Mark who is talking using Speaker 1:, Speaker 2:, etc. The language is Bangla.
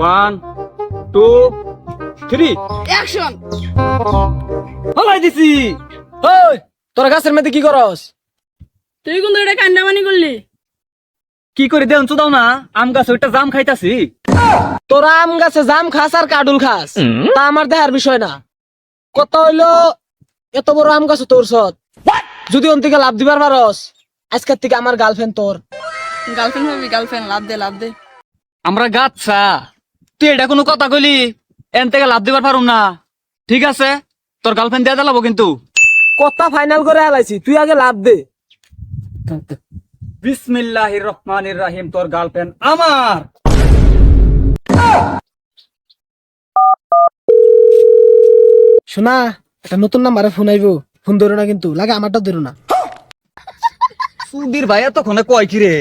Speaker 1: 1 2 3
Speaker 2: অ্যাকশন।
Speaker 1: হলাই দিছি।
Speaker 3: ওই তোরা গাছের মধ্যে কি করস?
Speaker 2: তুই কিন্তু এটা কান্দামানি করলি।
Speaker 1: কি করে দেন চুদাও না, আম গাছ ওইটা জাম খাইতাছি।
Speaker 3: তোরা আম গাছে জাম খাস আর কাডুল খাস, তা আমার দেহার বিষয় না। কত হইলো এত বড় আম গাছ তোর সত, যদি অন থেকে লাভ দিবার পারস আজকের থেকে আমার গার্লফ্রেন্ড তোর।
Speaker 2: গার্লফ্রেন্ড ভাবি, গার্লফ্রেন্ড লাভ দে, লাভ দে।
Speaker 1: আমরা গাচ্ছা, তুই এটা কোনো কথা কইলি? এন থেকে লাভ দিবার পারুম না। ঠিক আছে, তোর গার্লফ্রেন্ড দিয়ে দিলাবো কিন্তু।
Speaker 3: কথা ফাইনাল করে হালাইছি, তুই আগে লাভ দে।
Speaker 1: বিসমিল্লাহির রহমানির রহিম, তোর গার্লফ্রেন্ড আমার।
Speaker 3: শোনা, একটা নতুন নাম্বারে ফোন আইবো, ফোন ধরো না কিন্তু, লাগে আমারটা ধরো না।
Speaker 1: সুধীর ভাইয়া তখন কয় কি রে?